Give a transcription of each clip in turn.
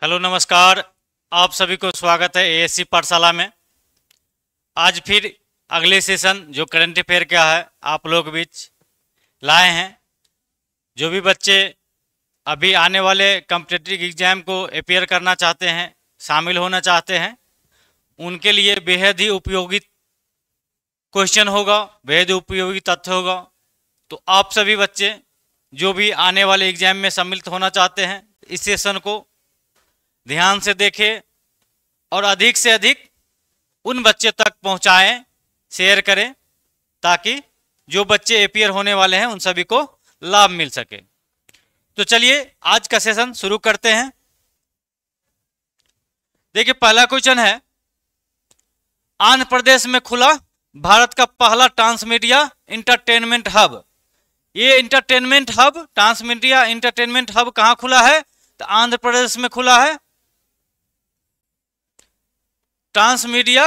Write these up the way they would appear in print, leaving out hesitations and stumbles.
Hello नमस्कार। आप सभी को स्वागत है एएससी पाठशाला में। आज फिर अगले सेशन जो करंट अफेयर का है आप लोग के बीच लाए हैं। जो भी बच्चे अभी आने वाले कॉम्पिटिटिव एग्जाम को अपेयर करना चाहते हैं, शामिल होना चाहते हैं, उनके लिए बेहद ही उपयोगी क्वेश्चन होगा, बेहद ही उपयोगी तथ्य होगा। तो आप सभी बच्चे जो भी आने वाले एग्जाम में सम्मिलित होना चाहते हैं, इस सेशन को ध्यान से देखें और अधिक से अधिक उन बच्चे तक पहुंचाएं, शेयर करें, ताकि जो बच्चे अपियर होने वाले हैं उन सभी को लाभ मिल सके। तो चलिए आज का सेशन शुरू करते हैं। देखिए, पहला क्वेश्चन है, आंध्र प्रदेश में खुला भारत का पहला ट्रांसमीडिया इंटरटेनमेंट हब। ये entertainment hub, transmedia entertainment hub कहाँ खुला है? तो आंध्र प्रदेश में खुला है। Transmedia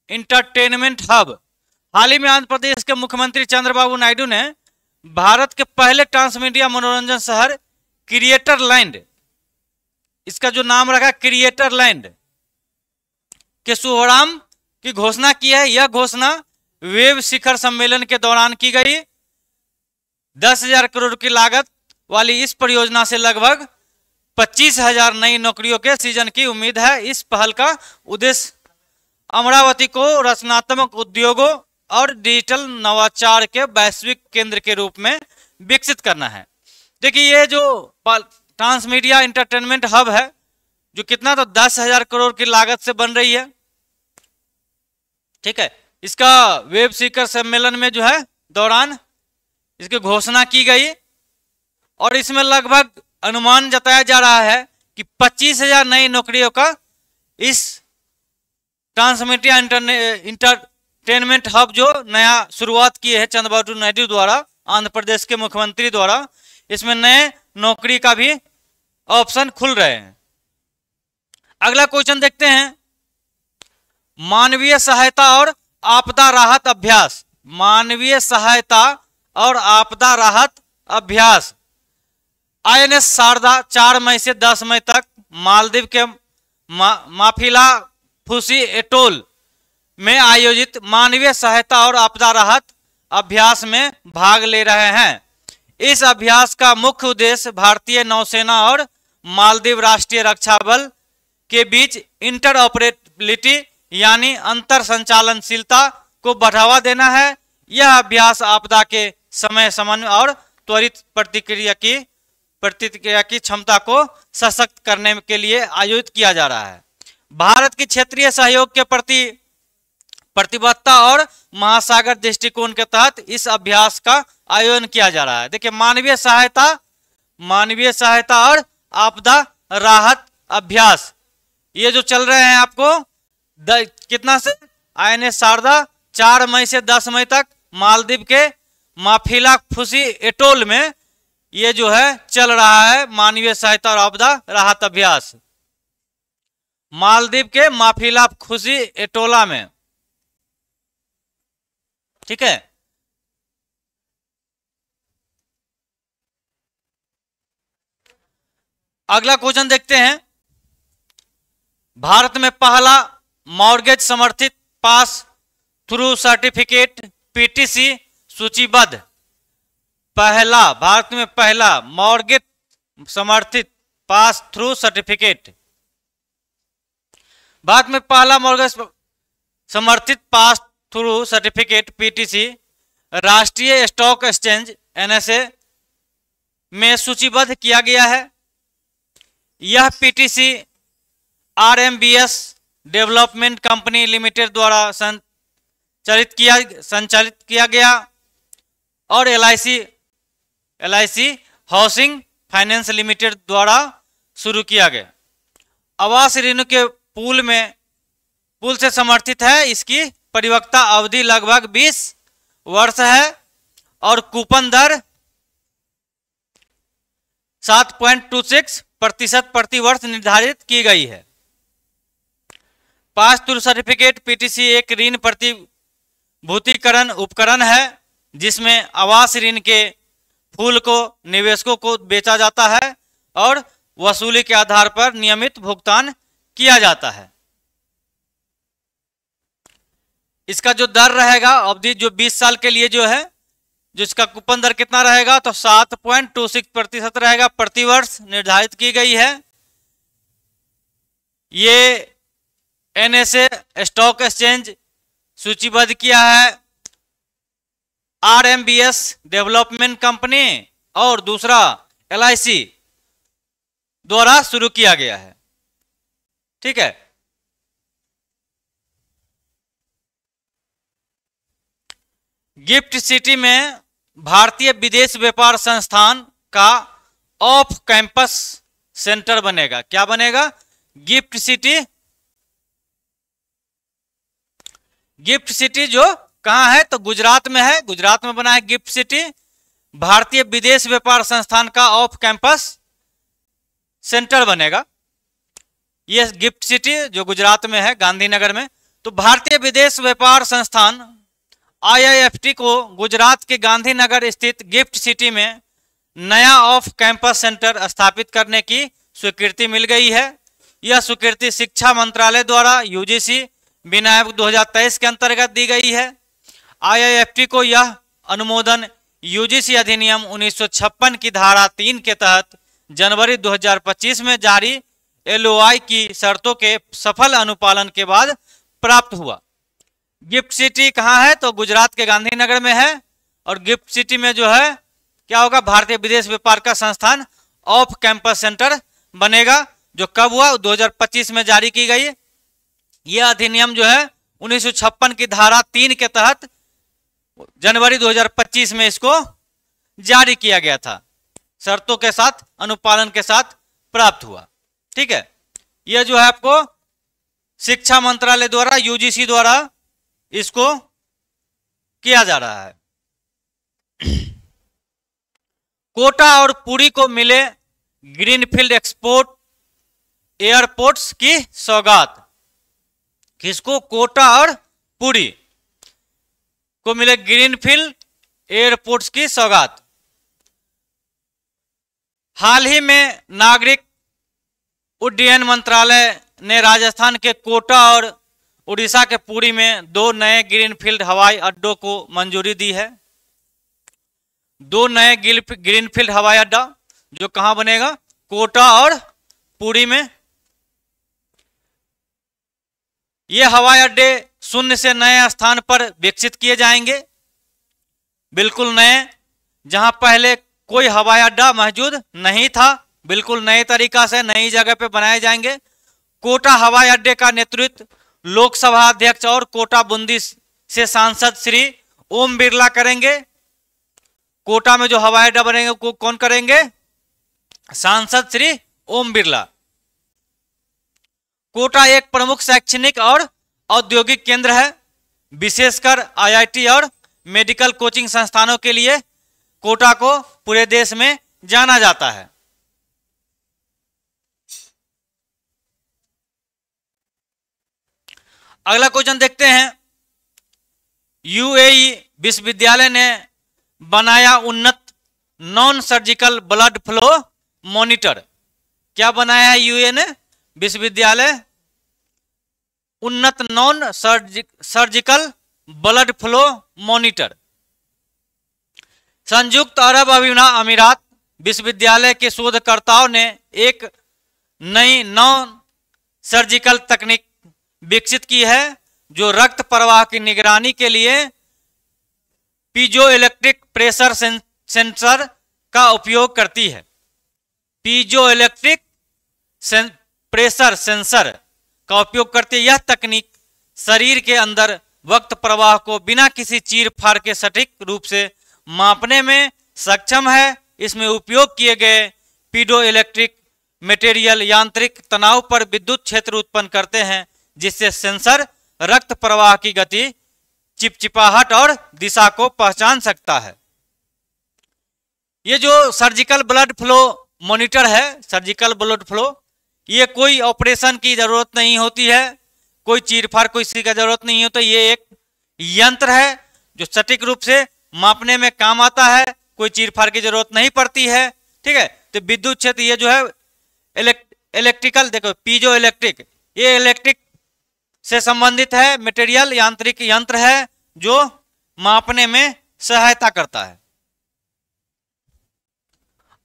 entertainment hub. हाल ही में आंध्र प्रदेश के मुख्यमंत्री चंद्रबाबू नायडू ने भारत के पहले ट्रांसमीडिया मनोरंजन शहर क्रिएटर लैंड, इसका जो नाम रखा क्रिएटर लैंड, के शुभारंभ की घोषणा की है। यह घोषणा वेब शिखर सम्मेलन के दौरान की गई। 10,000 करोड़ की लागत वाली इस परियोजना से लगभग 25,000 नई नौकरियों के सृजन की उम्मीद है। इस पहल का उद्देश्य अमरावती को रचनात्मक उद्योगों और डिजिटल नवाचार के वैश्विक केंद्र के रूप में विकसित करना है। देखिए, ये जो ट्रांसमीडिया इंटरटेनमेंट हब है, जो कितना, तो 10,000 करोड़ की लागत से बन रही है। ठीक है, इसका वेब शिखर सम्मेलन में जो है दौरान इसकी घोषणा की गई और इसमें लगभग अनुमान जताया जा रहा है कि 25,000 नई नौकरियों का इस ट्रांसमीडिया इंटरटेनमेंट हब जो नया शुरुआत की है चंद्रबाबू नायडू द्वारा, आंध्र प्रदेश के मुख्यमंत्री द्वारा, इसमें नए नौकरी का भी ऑप्शन खुल रहे हैं। अगला क्वेश्चन देखते हैं, मानवीय सहायता और आपदा राहत अभ्यास। मानवीय सहायता और आपदा राहत अभ्यास INS शारदा 4 मई से 10 मई तक मालदीव के माफिला फुसी एटोल में आयोजित मानवीय सहायता और आपदा राहत अभ्यास में भाग ले रहे हैं। इस अभ्यास का मुख्य उद्देश्य भारतीय नौसेना और मालदीव राष्ट्रीय रक्षा बल के बीच इंटरऑपरेबिलिटी यानी अंतर संचालनशीलता को बढ़ावा देना है। यह अभ्यास आपदा के समय समन्वय और त्वरित प्रतिक्रिया की क्षमता को सशक्त करने के लिए आयोजित किया जा रहा है। भारत की क्षेत्रीय सहयोग के प्रति प्रतिबद्धता और महासागर दृष्टिकोण के तहत इस अभ्यास का आयोजन किया जा रहा है। देखिए, मानवीय सहायता और आपदा राहत अभ्यास ये जो चल रहे हैं आपको कितना से INS शारदा 4 मई से 10 मई तक मालदीव के माफिला फुसी एटोल में ये जो है चल रहा है मानवीय सहायता और आपदा राहत अभ्यास, मालदीव के माफिला फुसी एटोला में। ठीक है, अगला क्वेश्चन देखते हैं, भारत में पहला मॉर्गेज समर्थित पास थ्रू सर्टिफिकेट PTC सूचीबद्ध। भारत में पहला मॉर्गेज समर्थित पास थ्रू सर्टिफिकेट, भारत में पहला मॉर्गेज समर्थित पास थ्रू सर्टिफिकेट PTC राष्ट्रीय स्टॉक एक्सचेंज NSE में सूचीबद्ध किया गया है। यह PTC RMBS development company limited द्वारा संचालित किया गया और LIC हाउसिंग फाइनेंस लिमिटेड द्वारा शुरू किया गया। आवास ऋण के पूल से समर्थित है। इसकी परिपक्वता अवधि लगभग 20 वर्ष है और कूपन दर 7.26% प्रति वर्ष निर्धारित की गई है। पास थ्रू सर्टिफिकेट PTC एक ऋण प्रतिभूतिकरण उपकरण है जिसमें आवास ऋण के फूल को निवेशकों को बेचा जाता है और वसूली के आधार पर नियमित भुगतान किया जाता है। इसका जो दर रहेगा अवधि जो 20 साल के लिए जो है, जो इसका कूपन दर कितना रहेगा तो 7.26% रहेगा प्रति वर्ष निर्धारित की गई है। ये एनएसए स्टॉक एक्सचेंज सूचीबद्ध किया है, आरएमबीएस डेवलपमेंट कंपनी और दूसरा एलआईसी द्वारा शुरू किया गया है। ठीक है, गिफ्ट सिटी में भारतीय विदेश व्यापार संस्थान का ऑफ कैंपस सेंटर बनेगा। क्या बनेगा? Gift city. गिफ्ट सिटी जो कहां है तो गुजरात में है, गुजरात में बना है गिफ्ट सिटी। भारतीय विदेश व्यापार संस्थान का ऑफ कैंपस सेंटर बनेगा। यह गिफ्ट सिटी जो गुजरात में है, गांधीनगर में। तो भारतीय विदेश व्यापार संस्थान आईआईएफटी को गुजरात के गांधीनगर स्थित गिफ्ट सिटी में नया ऑफ कैंपस सेंटर स्थापित करने की स्वीकृति मिल गई है। यह स्वीकृति शिक्षा मंत्रालय द्वारा यूजीसी विनियोग 2023 के अंतर्गत दी गई है। आईआईएफटी को यह अनुमोदन यूजीसी अधिनियम 1956 की धारा 3 के तहत जनवरी 2025 में जारी एलओआई की शर्तों के सफल अनुपालन के बाद प्राप्त हुआ। गिफ्ट सिटी कहाँ है तो गुजरात के गांधीनगर में है। और गिफ्ट सिटी में जो है क्या होगा, भारतीय विदेश व्यापार का संस्थान ऑफ कैंपस सेंटर बनेगा। जो कब हुआ 2025 में जारी की गई। यह अधिनियम जो है 1956 की धारा 3 के तहत जनवरी 2025 में इसको जारी किया गया था, शर्तों के साथ अनुपालन के साथ प्राप्त हुआ। ठीक है, यह जो है आपको शिक्षा मंत्रालय द्वारा यूजीसी द्वारा इसको किया जा रहा है। कोटा और पुरी को मिले ग्रीनफील्ड एक्सपोर्ट एयरपोर्ट्स की सौगात। किसको? कोटा और पुरी को मिले ग्रीनफील्ड एयरपोर्ट्स की सौगात। हाल ही में नागरिक उड्डयन मंत्रालय ने राजस्थान के कोटा और उड़ीसा के पुरी में 2 नए ग्रीनफील्ड हवाई अड्डों को मंजूरी दी है। 2 नए ग्रीनफील्ड हवाई अड्डा जो कहां बनेगा? कोटा और पुरी में। ये हवाई अड्डे शून्य से नए स्थान पर विकसित किए जाएंगे, बिल्कुल नए, जहां पहले कोई हवाई अड्डा मौजूद नहीं था। बिल्कुल नए तरीका से नई जगह पे बनाए जाएंगे। कोटा हवाई अड्डे का नेतृत्व लोकसभा अध्यक्ष और कोटा बूंदी से सांसद श्री ओम बिरला करेंगे। कोटा में जो हवाई अड्डा बनेंगे को कौन करेंगे? सांसद श्री ओम बिरला। कोटा एक प्रमुख शैक्षणिक और औद्योगिक केंद्र है। विशेषकर आईआईटी और मेडिकल कोचिंग संस्थानों के लिए कोटा को पूरे देश में जाना जाता है। अगला क्वेश्चन देखते हैं। यूएई विश्वविद्यालय ने बनाया उन्नत non surgical blood flow monitor. क्या बनाया है यूएई ने? विश्वविद्यालय उन्नत non surgical blood flow monitor. संयुक्त अरब अमीरात विश्वविद्यालय के शोधकर्ताओं ने एक नई नॉन सर्जिकल तकनीक विकसित की है जो रक्त प्रवाह की निगरानी के लिए पीजो इलेक्ट्रिक प्रेशर सेंसर का उपयोग करती है। पीजो इलेक्ट्रिक प्रेशर सेंसर का उपयोग करती है। यह तकनीक शरीर के अंदर रक्त प्रवाह को बिना किसी चीर फाड़ के सटीक रूप से मापने में सक्षम है। इसमें उपयोग किए गए पीजो इलेक्ट्रिक मटेरियल यांत्रिक तनाव पर विद्युत क्षेत्र उत्पन्न करते हैं, जिससे सेंसर रक्त प्रवाह की गति, चिपचिपाहट और दिशा को पहचान सकता है। ये जो सर्जिकल ब्लड फ्लो मॉनिटर है, सर्जिकल ब्लड फ्लो, ये कोई ऑपरेशन की जरूरत नहीं होती है, कोई चीरफाड़ कोई सी का जरूरत नहीं होता। ये एक यंत्र है जो सटीक रूप से मापने में काम आता है, कोई चीरफाड़ की जरूरत नहीं पड़ती है। ठीक है, तो विद्युत क्षेत्र ये जो है इलेक्ट्रिकल, देखो पीजो इलेक्ट्रिक, ये इलेक्ट्रिक से संबंधित है मटेरियल, यांत्रिक यंत्र है जो मापने में सहायता करता है।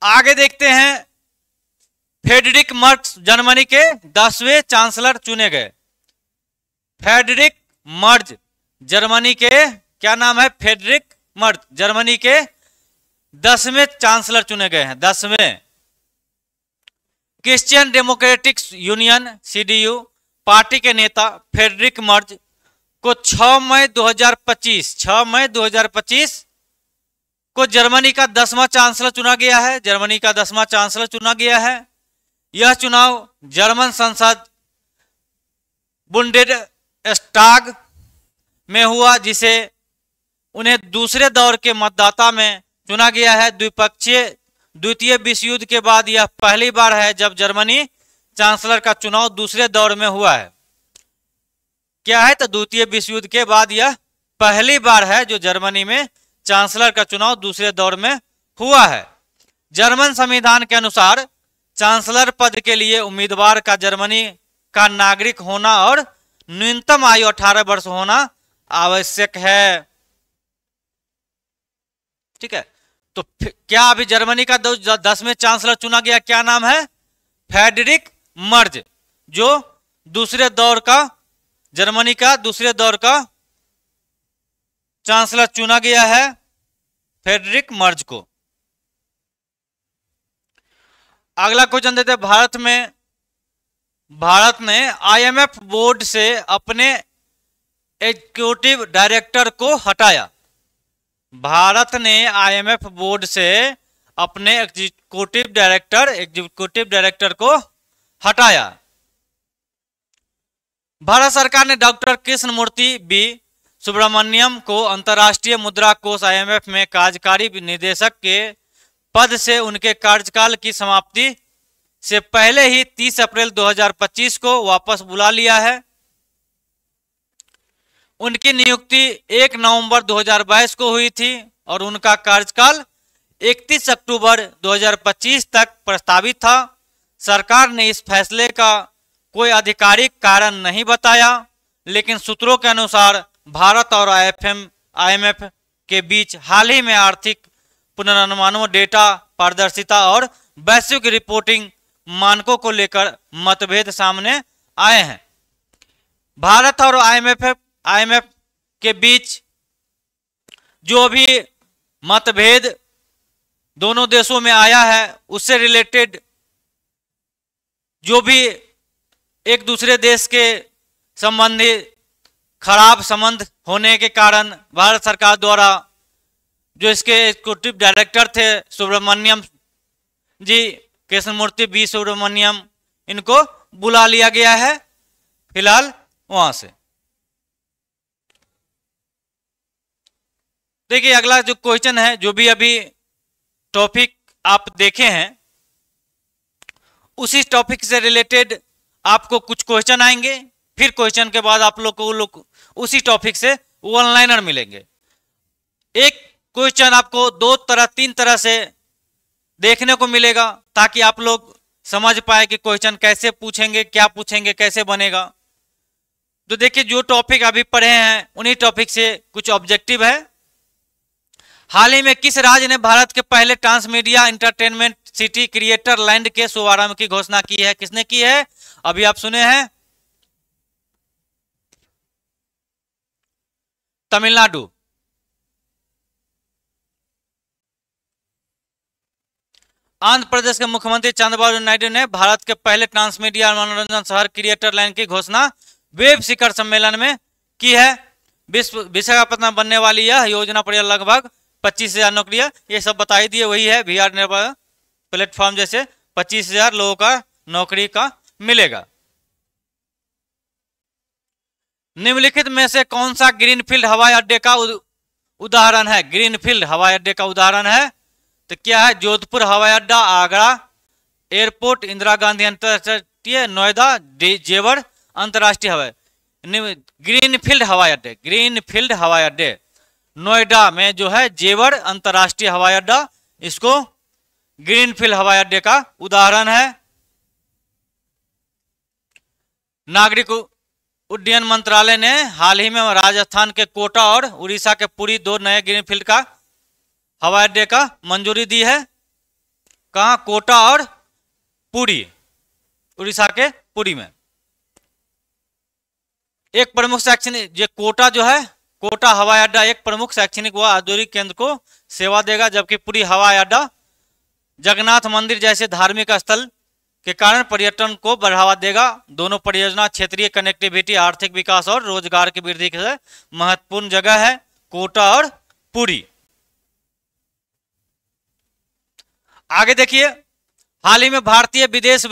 आगे देखते हैं, फ्रेडरिक मर्क्स जर्मनी के 10वें चांसलर चुने गए। फ्रेडरिक मर्ज जर्मनी के, क्या नाम है, फ्रेडरिक मर्ज जर्मनी के 10वें चांसलर चुने गए हैं, 10वें। Christian Democratic Union CDU party के नेता फ्रेडरिक मर्ज को 6 मई 2025 को जर्मनी का 10वां चांसलर चुना गया है, जर्मनी का 10वां चांसलर चुना गया है। यह चुनाव जर्मन संसद बुंडेस्टाग में हुआ, जिसे उन्हें दूसरे दौर के मतदाता में चुना गया है। द्वितीय विश्व युद्ध के बाद यह पहली बार है जब जर्मनी चांसलर का चुनाव दूसरे दौर में हुआ है। क्या है, तो द्वितीय विश्व युद्ध के बाद यह पहली बार है जो जर्मनी में चांसलर का चुनाव दूसरे दौर में हुआ है। जर्मन संविधान के अनुसार चांसलर पद के लिए उम्मीदवार का जर्मनी का नागरिक होना और न्यूनतम आयु 18 वर्ष होना आवश्यक है। ठीक है, तो क्या अभी जर्मनी का 10वें चांसलर चुना गया, क्या नाम है, फ्रेडरिक मर्ज, जो दूसरे दौर का, जर्मनी का दूसरे दौर का चांसलर चुना गया है, फ्रेडरिक मर्ज को। अगला क्वेश्चन देते हैं, भारत ने IMF बोर्ड से अपने एग्जीक्यूटिव डायरेक्टर को हटाया। भारत ने IMF बोर्ड से अपने एग्जीक्यूटिव डायरेक्टर को हटाया। भारत सरकार ने डॉक्टर कृष्णमूर्ति बी सुब्रमण्यम को अंतर्राष्ट्रीय मुद्रा कोष IMF में कार्यकारी निदेशक के पद से उनके कार्यकाल की समाप्ति से पहले ही 30 अप्रैल 2025 को वापस बुला लिया है। उनकी नियुक्ति 1 नवंबर 2022 को हुई थी और उनका कार्यकाल 31 अक्टूबर 2025 तक प्रस्तावित था। सरकार ने इस फैसले का कोई आधिकारिक कारण नहीं बताया, लेकिन सूत्रों के अनुसार भारत और IMF के बीच हाल ही में आर्थिक पुनर्निर्माण, डेटा पारदर्शिता और वैश्विक रिपोर्टिंग मानकों को लेकर मतभेद सामने आए हैं। भारत और IMF के बीच जो भी मतभेद दोनों देशों में आया है, उससे रिलेटेड जो भी एक दूसरे देश के संबंधी खराब संबंध होने के कारण भारत सरकार द्वारा जो इसके एग्जीक्यूटिव डायरेक्टर थे सुब्रमण्यम जी, कृष्णमूर्ति बी सुब्रमण्यम, इनको बुला लिया गया है फिलहाल वहां से। देखिए अगला जो क्वेश्चन है, जो भी अभी टॉपिक आप देखे हैं उसी टॉपिक से रिलेटेड आपको कुछ क्वेश्चन आएंगे, फिर क्वेश्चन के बाद आप लोग को उसी टॉपिक से वन लाइनर मिलेंगे। एक क्वेश्चन आपको 2 तरह 3 तरह से देखने को मिलेगा ताकि आप लोग समझ पाए कि क्वेश्चन कैसे पूछेंगे, क्या पूछेंगे, कैसे बनेगा। तो देखिए जो टॉपिक अभी पढ़े हैं उन्हीं टॉपिक से कुछ ऑब्जेक्टिव है। हाल ही में किस राज्य ने भारत के पहले transmedia entertainment city creator land के शुभारंभ की घोषणा की है? किसने की है? अभी आप सुने हैं, तमिलनाडु। आंध्र प्रदेश के मुख्यमंत्री चंद्रबाबू नायडू ने भारत के पहले ट्रांसमीडिया मनोरंजन शहर क्रिएटर लैंड की घोषणा वेब शिखर सम्मेलन में की है। विशाखापट्टनम बनने वाली यह योजना पर लगभग 25,000 नौकरियां, ये सब बताई दिए, वही है VR निर्भर प्लेटफॉर्म जैसे 25,000 लोगों का नौकरी का मिलेगा। निम्नलिखित में से कौन सा ग्रीनफील्ड हवाई अड्डे का उदाहरण है? ग्रीनफील्ड हवाई अड्डे का उदाहरण है तो क्या है? जोधपुर हवाई अड्डा, आगरा एयरपोर्ट, इंदिरा गांधी अंतरराष्ट्रीय, नोएडा जेवर अंतरराष्ट्रीय हवाई। ग्रीनफील्ड हवाई अड्डे, ग्रीनफील्ड हवाई अड्डे नोएडा में जो है जेवर अंतरराष्ट्रीय हवाई अड्डा, इसको ग्रीनफील्ड हवाई अड्डे का उदाहरण है। नागरिक उड्डयन मंत्रालय ने हाल ही में राजस्थान के कोटा और उड़ीसा के पुरी 2 नए ग्रीनफील्ड का हवाई अड्डे का मंजूरी दी है। कहाँ? कोटा और पुरी, उड़ीसा के पुरी में। एक प्रमुख शैक्षणिक, ये कोटा जो है, कोटा हवाई अड्डा एक प्रमुख शैक्षणिक व औद्योगिक केंद्र को सेवा देगा, जबकि पुरी हवाई अड्डा जगन्नाथ मंदिर जैसे धार्मिक स्थल के कारण पर्यटन को बढ़ावा देगा। दोनों परियोजना क्षेत्रीय कनेक्टिविटी, आर्थिक विकास और रोजगार की वृद्धि के महत्वपूर्ण जगह है, कोटा और पुरी। आगे देखिए, हाल ही में भारतीय विदेश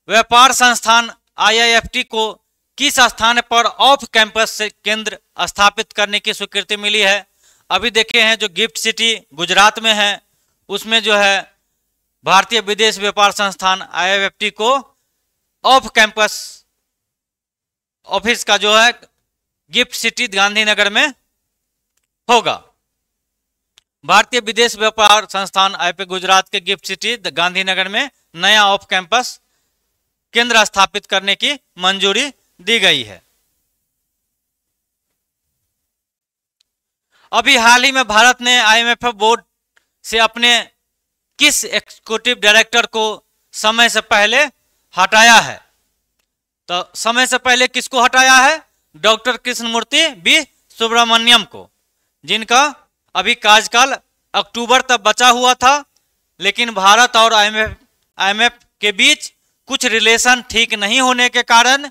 व्यापार संस्थान IIFT को किस स्थान पर ऑफ कैंपस से केंद्र स्थापित करने की स्वीकृति मिली है? अभी देखे हैं जो गिफ्ट सिटी गुजरात में है, उसमें जो है भारतीय विदेश व्यापार संस्थान IIFT को ऑफ कैंपस ऑफिस का जो है गिफ्ट सिटी गांधीनगर में होगा। भारतीय विदेश व्यापार संस्थान IIFT गुजरात के गिफ्ट सिटी गांधीनगर में नया ऑफ कैंपस केंद्र स्थापित करने की मंजूरी दी गई है। अभी हाल ही में भारत ने IMF बोर्ड से अपने किस एग्जीक्यूटिव डायरेक्टर को समय से पहले हटाया है? तो समय से पहले किसको हटाया है? डॉक्टर कृष्णमूर्ति बी सुब्रमण्यम को, जिनका अभी कार्यकाल अक्टूबर तक बचा हुआ था, लेकिन भारत और IMF के बीच कुछ रिलेशन ठीक नहीं होने के कारण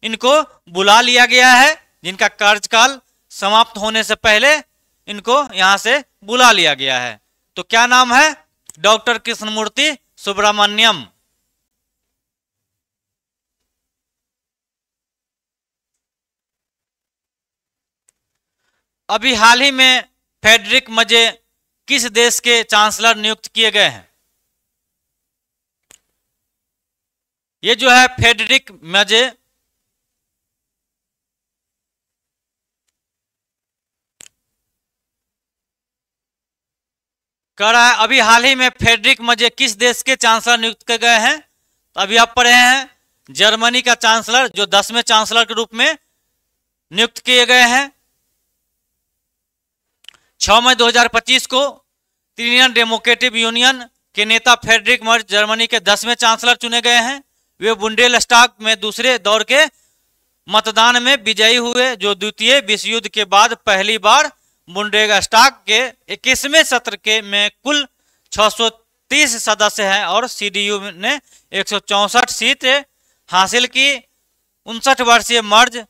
इनको बुला लिया गया है। जिनका कार्यकाल समाप्त होने से पहले इनको यहां से बुला लिया गया है। तो क्या नाम है? डॉक्टर कृष्णमूर्ति सुब्रमण्यम। अभी हाल ही में फ्रेडरिक मजे किस देश के चांसलर नियुक्त किए गए हैं? ये जो है फ्रेडरिक मजे कह रहा है, अभी हाल ही में फ्रेडरिक मजे किस देश के चांसलर नियुक्त किए गए हैं? तो अभी आप पढ़े हैं जर्मनी का चांसलर, जो 10वें चांसलर के रूप में नियुक्त किए गए हैं। 6 मई 2025 को इंडियन डेमोक्रेटिक यूनियन के नेता फ्रेडरिक मर्ज जर्मनी के 10वें चांसलर चुने गए हैं। वे बुंडेलस्टाग में दूसरे दौर के मतदान में विजयी हुए, जो द्वितीय विश्व युद्ध के बाद पहली बार बुंडेलस्टाग के 21वें सत्र के में कुल 630 सदस्य हैं और CDU ने 164 सीट हासिल की। 59 वर्षीय मर्ज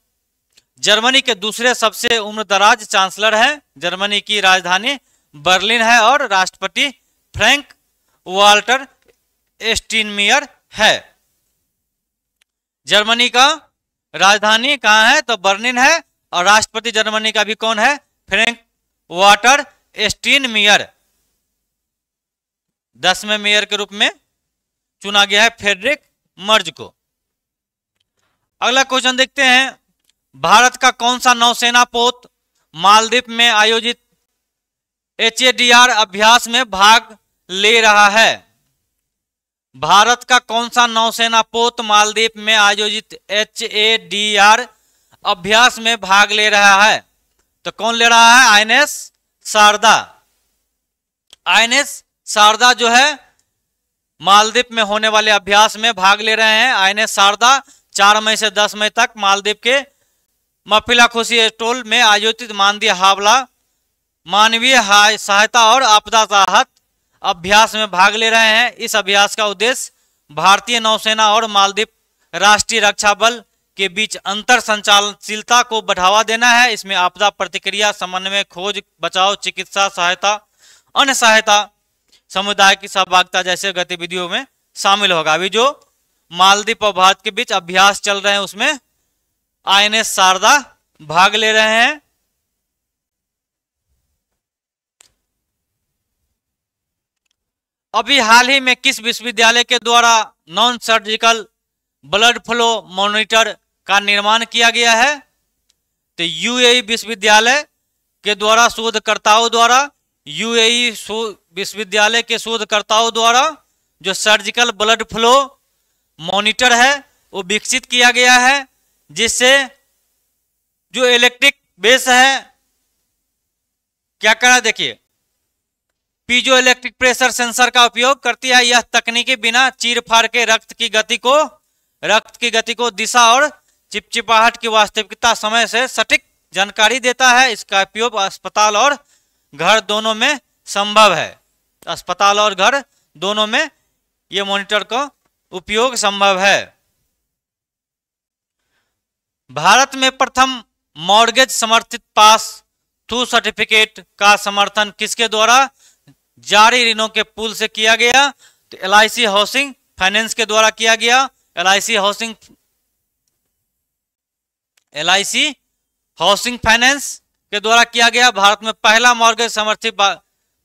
जर्मनी के दूसरे सबसे उम्रदराज चांसलर हैं। जर्मनी की राजधानी बर्लिन है और राष्ट्रपति फ्रैंक वाल्टर स्टीनमियर है। जर्मनी का राजधानी कहाँ है? तो बर्लिन है, और राष्ट्रपति जर्मनी का भी कौन है? Frank Walter Steinmeier. 10वें मेयर के रूप में चुना गया है फ्रेडरिक मर्ज को। अगला क्वेश्चन देखते हैं, भारत का कौन सा नौसेना पोत मालदीव में आयोजित HADR अभ्यास में भाग ले रहा है? भारत का कौन सा नौसेना पोत मालदीव में आयोजित HADR अभ्यास में भाग ले रहा है? तो कौन ले रहा है? INS शारदा। INS शारदा जो है मालदीव में होने वाले अभ्यास में भाग ले रहे हैं। INS शारदा 4 मई से 10 मई तक मालदीव के मफिलाखुशी एटोल में आयोजित मानवीय सहायता और आपदा राहत अभ्यास में भाग ले रहे हैं। इस अभ्यास का उद्देश्य भारतीय नौसेना और मालदीव राष्ट्रीय रक्षा बल के बीच अंतर संचालनशीलता को बढ़ावा देना है। इसमें आपदा प्रतिक्रिया, समन्वय, खोज, बचाव, चिकित्सा सहायता, अन्य सहायता, समुदाय की सहभागिता जैसे गतिविधियों में शामिल होगा। अभी जो मालदीव और भारत के बीच अभ्यास चल रहे हैं उसमें INS शारदा भाग ले रहे हैं। अभी हाल ही में किस विश्वविद्यालय के द्वारा non surgical blood flow monitor का निर्माण किया गया है? तो UAE विश्वविद्यालय के द्वारा शोधकर्ताओं द्वारा विश्वविद्यालय के शोधकर्ताओं द्वारा जो सर्जिकल ब्लड फ्लो मॉनिटर है वो विकसित किया गया है, जिससे जो इलेक्ट्रिक बेस है क्या करा, देखिए पीजो इलेक्ट्रिक प्रेशर सेंसर का उपयोग करती है। यह तकनीकी बिना चीर फाड़ के रक्त की गति को दिशा और चिपचिपाहट की वास्तविकता समय से सटीक जानकारी देता है। इसका उपयोग अस्पताल और घर दोनों में संभव है। अस्पताल और घर दोनों में ये मॉनिटर का उपयोग संभव है। भारत में प्रथम मॉर्गेज समर्थित पास थ्रू सर्टिफिकेट का समर्थन किसके द्वारा जारी ऋणों के पूल से किया गया? तो LIC हाउसिंग फाइनेंस के द्वारा किया गया। LIC हाउसिंग फाइनेंस के द्वारा किया गया। भारत में पहला मॉर्गेज समर्थित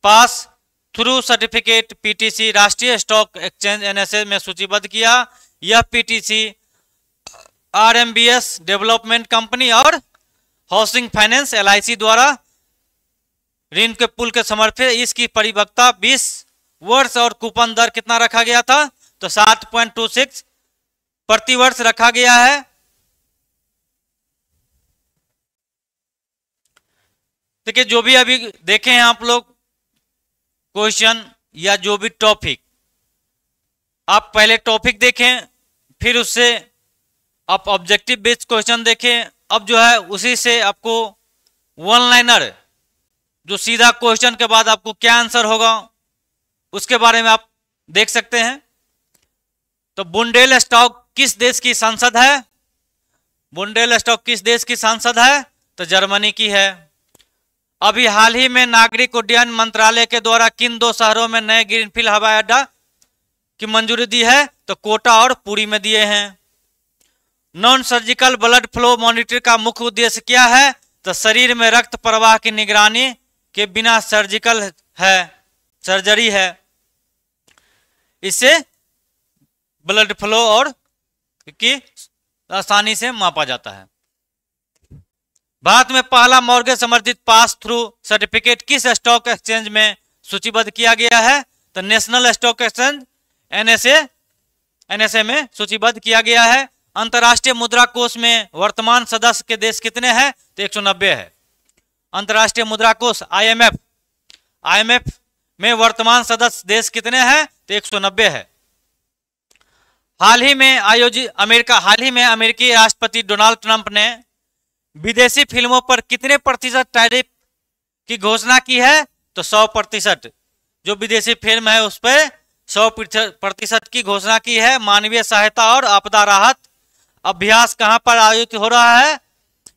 पास थ्रू सर्टिफिकेट PTC राष्ट्रीय स्टॉक एक्सचेंज NSE में सूचीबद्ध किया। यह PTC RMBS डेवलपमेंट कंपनी और हाउसिंग फाइनेंस LIC द्वारा ऋण के पूल के समर्पित। इसकी परिपक्वता 20 वर्ष और कूपन दर कितना रखा गया था? तो 7.26 प्रति वर्ष रखा गया है। देखिए जो भी अभी देखें हैं आप लोग क्वेश्चन या जो भी टॉपिक, आप पहले टॉपिक देखें, फिर उससे आप ऑब्जेक्टिव बेस्ड क्वेश्चन देखें। अब जो है उसी से आपको वन लाइनर, जो सीधा क्वेश्चन के बाद आपको क्या आंसर होगा उसके बारे में आप देख सकते हैं। तो बुंडेलस्टॉक किस देश की संसद है? बुंडेलस्टॉक किस देश की संसद है? तो जर्मनी की है। अभी हाल ही में नागरिक उड्डयन मंत्रालय के द्वारा किन 2 शहरों में नए ग्रीनफील्ड हवाई अड्डा की मंजूरी दी है? तो कोटा और पुरी में दिए हैं। Non surgical blood flow monitor का मुख्य उद्देश्य क्या है? तो शरीर में रक्त प्रवाह की निगरानी के बिना सर्जरी है। इससे ब्लड फ्लो और की आसानी से मापा जाता है। भारत में पहला मॉर्गेज समर्थित पास थ्रू सर्टिफिकेट किस स्टॉक एक्सचेंज में सूचीबद्ध किया गया है? तो नेशनल स्टॉक एक्सचेंज NSE में सूचीबद्ध किया गया है। अंतर्राष्ट्रीय मुद्रा कोष में वर्तमान सदस्य के देश कितने हैं? तो 190 है। अंतर्राष्ट्रीय मुद्रा कोष IMF में वर्तमान सदस्य देश कितने हैं? तो 190 है। हाल ही में अमेरिकी राष्ट्रपति डोनाल्ड ट्रंप ने विदेशी फिल्मों पर कितने प्रतिशत टैरिफ की घोषणा की है? तो 100%। जो विदेशी फिल्म है उस पर 100% की घोषणा की है। मानवीय सहायता और आपदा राहत अभ्यास कहां पर आयोजित हो रहा है?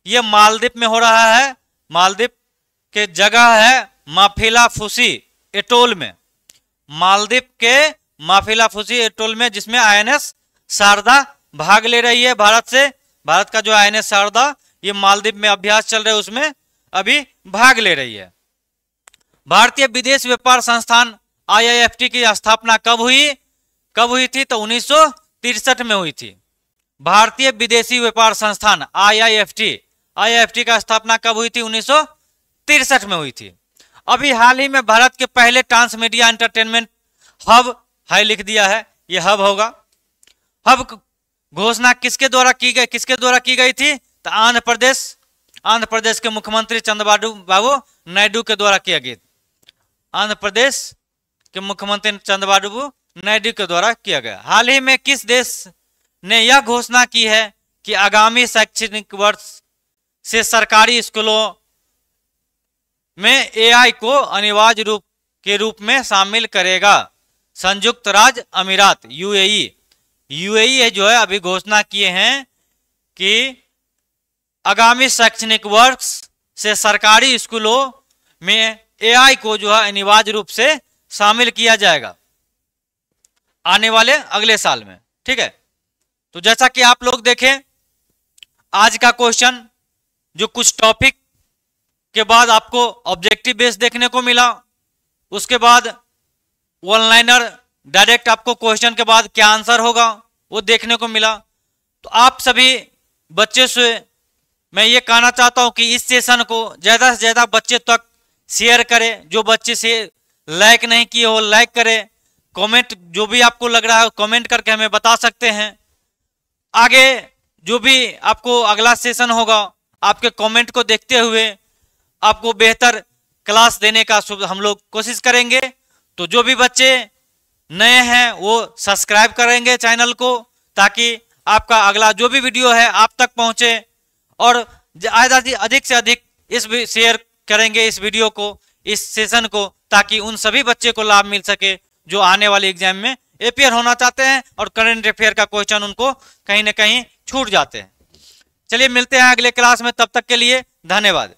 यह मालदीव में हो रहा है। मालदीव के जगह है माफिलाफुसी एटोल में। मालदीव के माफिलाफुसी एटोल में, जिसमें INS शारदा भाग ले रही है भारत से। भारत का जो INS शारदा ये मालदीव में अभ्यास चल रहा है उसमें अभी भाग ले रही है। भारतीय विदेश व्यापार संस्थान IIFT की स्थापना कब हुई थी? तो 1963 में हुई थी। भारतीय विदेशी व्यापार संस्थान IIFT का स्थापना कब हुई थी? 1963 में हुई थी। अभी हाल ही में भारत के पहले ट्रांसमीडिया एंटरटेनमेंट हब है लिख दिया है, ये हब होगा। हब घोषणा किसके द्वारा की गई थी? तो आंध्र प्रदेश के मुख्यमंत्री चंद्रबाबू नायडू के द्वारा किया गया। आंध्र प्रदेश के मुख्यमंत्री चंद्रबाबू नायडू के द्वारा किया गया। हाल ही में किस देश ने यह घोषणा की है कि आगामी शैक्षणिक वर्ष से सरकारी स्कूलों में AI को अनिवार्य के रूप में शामिल करेगा? संयुक्त राज्य अमीरात UAE जो है अभी घोषणा किए हैं कि आगामी शैक्षणिक वर्ष से सरकारी स्कूलों में AI को जो है अनिवार्य रूप से शामिल किया जाएगा आने वाले अगले साल में। ठीक है, तो जैसा कि आप लोग देखें आज का क्वेश्चन, जो कुछ टॉपिक के बाद आपको ऑब्जेक्टिव बेस देखने को मिला, उसके बाद वन लाइनर डायरेक्ट आपको क्वेश्चन के बाद क्या आंसर होगा वो देखने को मिला। तो आप सभी बच्चे से मैं ये कहना चाहता हूं कि इस सेशन को ज़्यादा से ज़्यादा बच्चे तक शेयर करें। जो बच्चे से लाइक नहीं किए हो लाइक करें। कमेंट जो भी आपको लग रहा है कमेंट करके हमें बता सकते हैं। आगे जो भी आपको अगला सेशन होगा, आपके कमेंट को देखते हुए आपको बेहतर क्लास देने का हम लोग कोशिश करेंगे। तो जो भी बच्चे नए हैं वो सब्सक्राइब करेंगे चैनल को, ताकि आपका अगला जो भी वीडियो है आप तक पहुंचे, और अधिक से अधिक इस शेयर करेंगे इस वीडियो को, इस सेशन को, ताकि उन सभी बच्चे को लाभ मिल सके जो आने वाले एग्जाम में अपियर होना चाहते हैं और करंट अफेयर का क्वेश्चन उनको कहीं ना कहीं छूट जाते हैं। चलिए मिलते हैं अगले क्लास में, तब तक के लिए धन्यवाद।